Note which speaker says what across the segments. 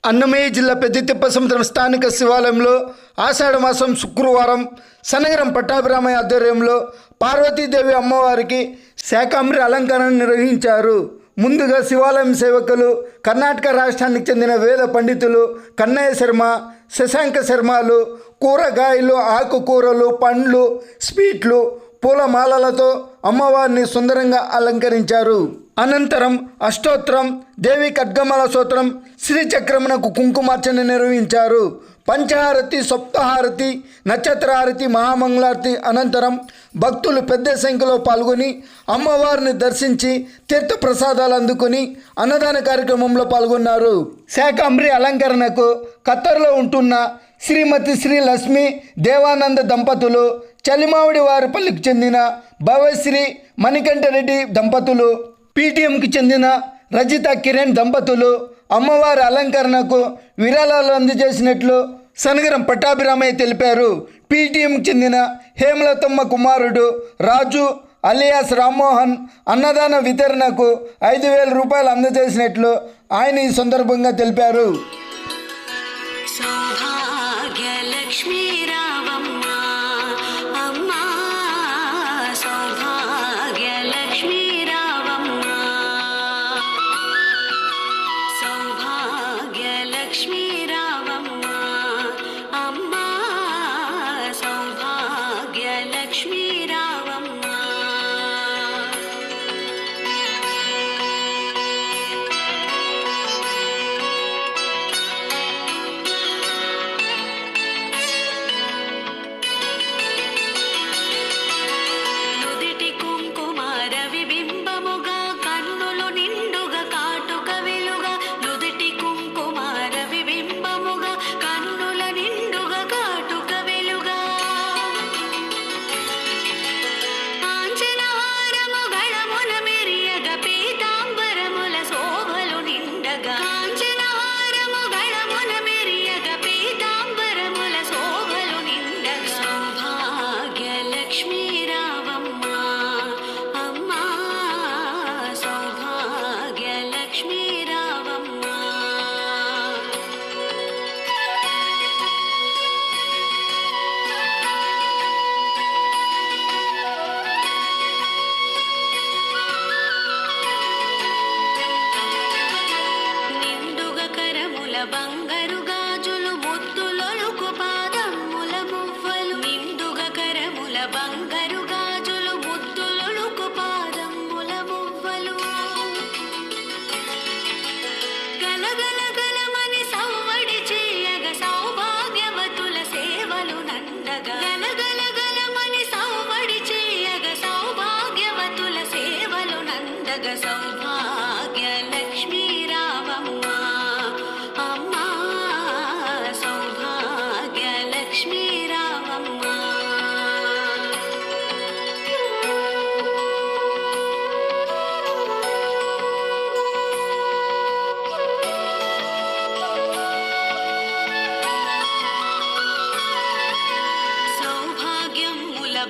Speaker 1: అన్నమయ్య జిల్లా పెద్దితిప్ప సముద్రం స్థానిక శివాలయంలో ఆషాఢమాసం శుక్రవారం సనగరం పట్టాభిరామయ్య ఆధ్వర్యంలో పార్వతీదేవి అమ్మవారికి శాకాంబరి అలంకరణ నిర్వహించారు. ముందుగా శివాలయం సేవకులు, కర్ణాటక రాష్ట్రానికి చెందిన వేద పండితులు కన్నయ్య శర్మ, శశాంక శర్మలు కూరగాయలు, ఆకుకూరలు, పండ్లు, స్వీట్లు, పూలమాలలతో అమ్మవారిని సుందరంగా అలంకరించారు. అనంతరం అష్టోత్తరం, దేవి ఖడ్గమాల స్తోత్రం, శ్రీచక్రమునకు కుంకుమార్చన నిర్వహించారు. పంచహారతి, సప్తహారతి, నక్షత్రహారతి, మహామంగళారతి అనంతరం భక్తులు పెద్ద సంఖ్యలో పాల్గొని అమ్మవారిని దర్శించి తీర్థ ప్రసాదాలు అందుకుని అన్నదాన కార్యక్రమంలో పాల్గొన్నారు. శాకాంబరి అలంకరణకు ఖత్తర్లో ఉంటున్న శ్రీమతి శ్రీ లక్ష్మి దేవానంద దంపతులు, చలిమావిడి వారిపల్లికి చెందిన భవశ్రీ మణికంఠరెడ్డి దంపతులు, పీటీఎంకి చెందిన రజిత కిరణ్ దంపతులు అమ్మవారి అలంకరణకు విరాళాలు అందజేసినట్లు సనగరం పట్టాభిరామయ్య తెలిపారు. పీటీఎంకి చెందిన హేమలతమ్మ కుమారుడు రాజు అలియాస్ రామ్మోహన్ అన్నదాన వితరణకు 5,000 రూపాయలు అందజేసినట్లు ఆయన ఈ సందర్భంగా తెలిపారు.
Speaker 2: బంగారు గాజులు ముద్దులొలుకు పాదముల మువ్వలు, నిండుగా కరముల బంగారు గాజులు ముద్దులొలుకు పాదముల మువ్వలు, గలగల గలమని సవ్వడి చేయగ సౌభాగ్యవతుల సేవలు నందగా, గలగల గలమని సవ్వడి చేయగ సౌభాగ్యవతుల సేవలు నందగ, సౌభాగ్య లక్ష్మీ రావమ్మ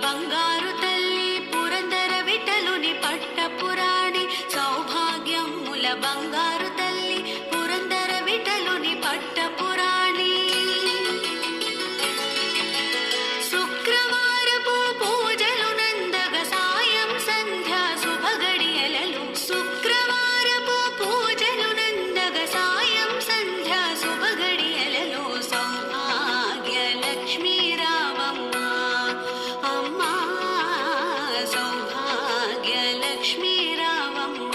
Speaker 2: బంగారు తల్లి పురందర విఠలుని పట్టపురాణి, సౌభాగ్యముల బంగారు తల్లి పురందర విఠలుని పట్టపురాణి, శుక్రవారపు పూజలు నందగ సాయం సంధ్యా శుభగడియలలు, శుక్రవారపు పూజలు నందగ సాయం సంధ్యా శుభగడియలలో, సౌభాగ్య లక్ష్మీ రావమ్మ సౌభాగ్య లక్ష్మీ రావమ్మ.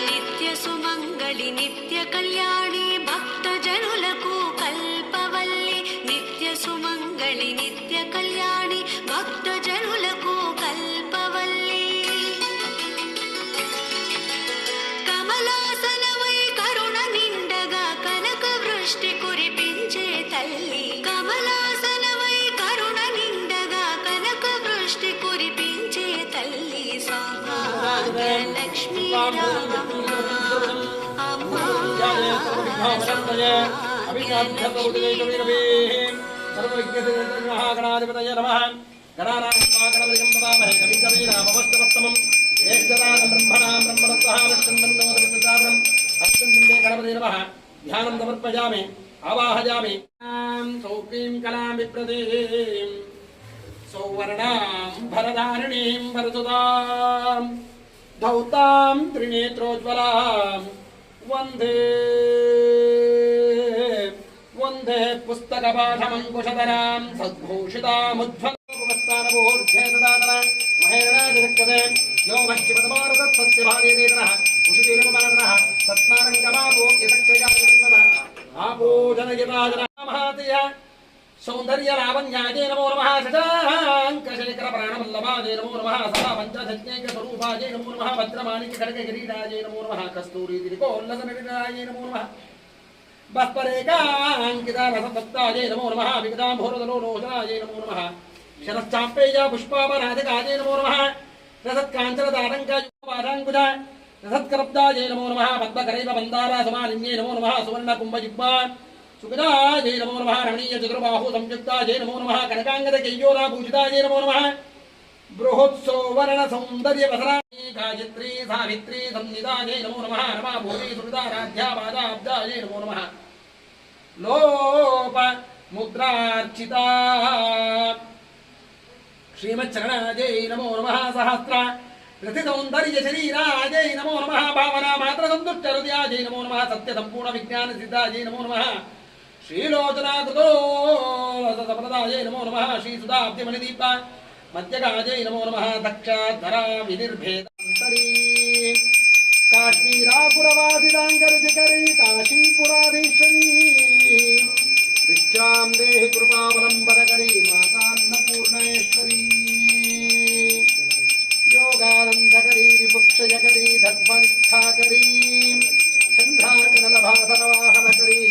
Speaker 2: నిత్య సుమంగళి నిత్య కళ్యాణి భక్త జనులకు కల్పవల్లి, నిత్య సుమంగళి నిత్య కళ్యాణి భక్త జనులకు కల్పవల్లి, కమలాసనమై కరుణ నిండగా కనక వృష్టి కురిపించే తల్లి, కమలాసనమై కరుణ నిండగా కనక వృష్టి కురిపించే తల్లి, సౌభాగ్య లక్ష్మీ రావమ్మ అమ్మ
Speaker 3: सर्वविज्ञानाधिपतये नमः गणानागणपतिं नमामहे कविं कवीनामवस्तवस्तमं ज्येष्ठराजं ब्रह्मणां ब्रह्मणस्वः लक्ष्मणं अस्मिन् गणपते नमः ध्यानं समर्पयामि आवाहयामि सौक्रीं कलां विप्रतीं सौवर्णां भरधारिणीं भरसुतां धौतां त्रिनेत्रोज्ज्वलां वन्दे वन्दे पुस्तकपाठमङ्कुशधरां सद्भूषितामुज्ज्वलस्थानभूर्ध्येतदातन महेरणादिरक्तते यो भक्तिपदमारतस्य भार्यदेतनः उषितीर्ममानः तस्मारङ्गमापो यतक्षयाजन्मतः आपोजनयताजनमहातय सौन्दर्यलावण्याय नमो नमः शशाङ्कशेखरप्राणवल्लभाय नमो नमः सदा पञ्चधज्ञैकस्वरूपाय नमो नमः भद्रमाणिक्यखड्गकिरीटाय नमो नमः कस्तूरीतिरिकोल्लसनविराय नमो नमः बह्परेकाङ्कितारसभक्ताय नमो नमः विगताम्भोरदलोलोचनाय नमो नमः शरश्चाम्पेय पुष्पापराधिकाय नमो नमः रसत्काञ्चनदारङ्कायुपादाङ्कुज रसत्करब्दाय नमो नमः पद्मकरैव मन्दारासमालिन्ये नमो नमः सुवर्णकुम्भजिह्वा सुगदाय नमो नमः रमणीयचतुर्बाहु संयुक्ताय नमो नमः कनकाङ्गदकैयोराभूषिताय नमो नमः बृहत्सौवर्णसौन्दर्यवसराय गायत्री सावित्री संनिधाय नमो नमः रमा भूमि सुकृताराध्या पादाब्दाय नमो नमः लोप मुद्रार्चिता श्रीमच्चरणाय नमो नमः सहस्र रथिसौन्दर्यशरीराय नमो नमः भावना मात्रसन्तुष्टहृदयाय नमो नमः सत्यसम्पूर्णविज्ञानसिद्धाय नमो नमः श्रीलोचनाकृतो सफलदाय नमो नमः श्रीसुधाब्धिमणिदीप मध्यगाजै नमो नमः दक्षाधरा विनिर्भेदान्तरी काश्मीरापुरवासिदाङ्गरुचिकरी काशीपुराधीश्वरी भिक्षां देहि कृपावलम्बनकरी मातान्नपूर्णेश्वरी योगानन्दकरी रिपुक्षयकरी धर्मनिष्ठाकरी चन्द्राकनलभासनवाहनकरी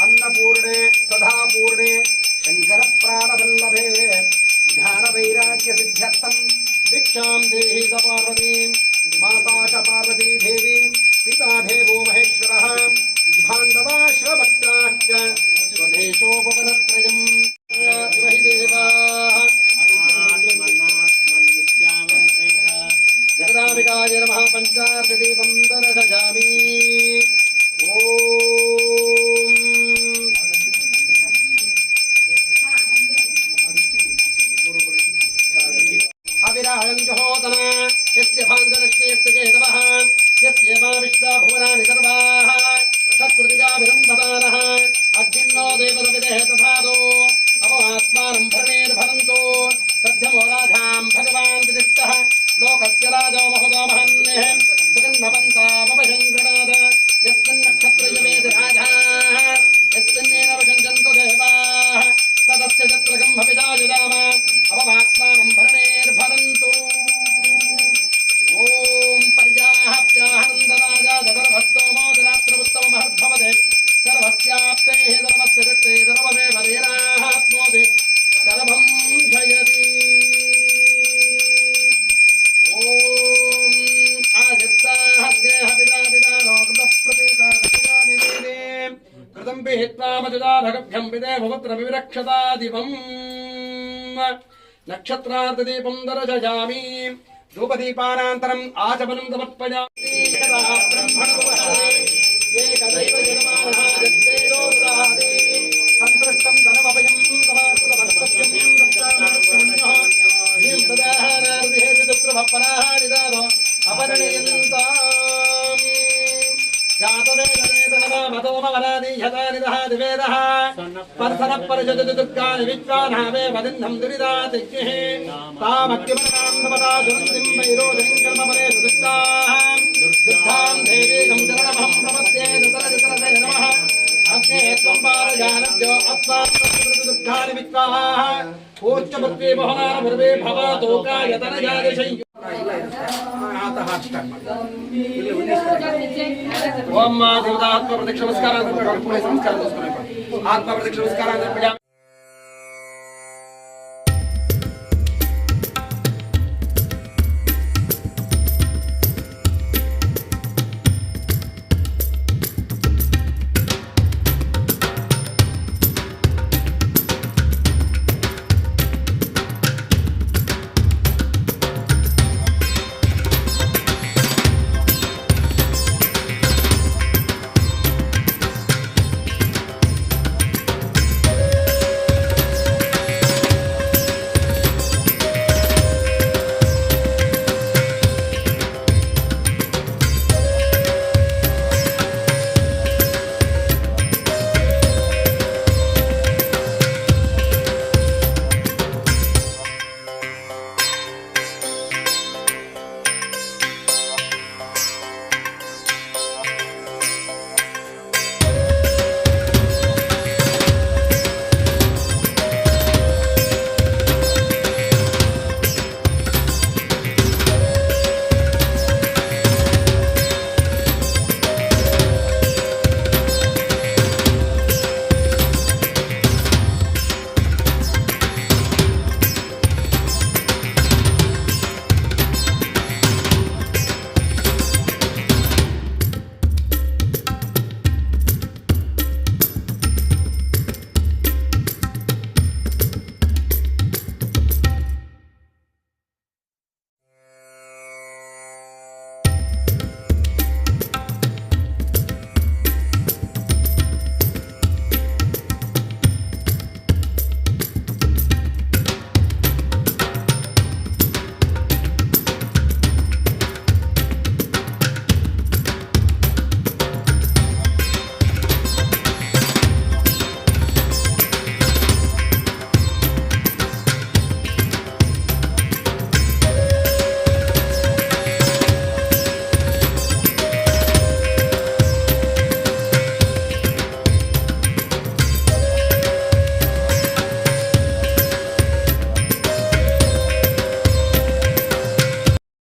Speaker 3: अन्नपूर्णे सदापूर्णे शङ्करप्राणवल्लभे ध्यानवैराग्यसिद्ध्यर्थं भिक्षां देहि स पार्वतीं माता च पार्वती देवी पिता देवो महेश्वरः बान्धवाश्रभक्ताश्च स्वदेशोपवनत्रयम् इव हि देवाः जगदाम्बिकाय नमः पञ्चार्धदीपं दर्शयामि अविराहञ्जहोदन यस्य भान्दरश्रेयस्य केतवः यस्येमा विश्वाभुवनानि सर्वाः सत्कृतिकाभिरन्धमानः अग्निन्नो देवदविदेह तथादो अपमात्मानं भरणेर्भरन्तो तद्धमोराधां भगवान् विदिष्टः लोकस्य राजो महोदो महन्यः सुगन्धपन्तामपशङ्कणाद यस्मिन्नक्षत्रयमेति राजाः यस्मिन्नेन वशञ्चन्तो देवाः तदस्य चत्रकं भविदायुदाम अपमात्मानं भरणेर्भरन्तु ॐ पर्याहत्याहनन्दराजा जगर्भस्तोमोदरात्रमुत्तममहद्भवते सर्वस्याप्तेः सर्वस्य दत्ते सर्वमेव देनाहात्मोदे सर्वं जयति ॐ आजत्ताहद्गेहविदादिदानो कृतप्रतीकानि कृतं विहित्वा मजुदाधगभ्यं विदे भवत्र विविरक्षता दिवम् नक्षत्रार्धदीपं दर्शयामि धूपदीपानान्तरम् आचमनं समर्पयामि एकदैव जगमानः जत्तेजोदादे सन्तृष्टं धनमभयं समाकृतभक्तव्यं दत्तामनुष्यमन्यः ह्रीं तदाहारार्धेति तत्रभपराः निदानो अपरणीयन्ताम् जातवेदवेदनमामतोमवरादीहता दिवेदः पर्सनः परिषदति दुर्गानि विद्वानावे वदिन्धं दुरिदातिज्ञः तामक्यमनां नमता जुनन्तिं वैरोधनिं कर्मपरे सुदुष्टाः दुर्गां देवीकं शरणमहं प्रपद्ये दुतरदितरसे नमः अग्ने त्वं पारजानभ्यो अस्मान् विद्वाः पूज्यपृथ्वी मोहनानभुर्वे भवतोकायतनजादिशय्यो ओम देवता आत्मा प्रदक्षिण नमस्कार आत्मा प्रदक्षिण नमस्कार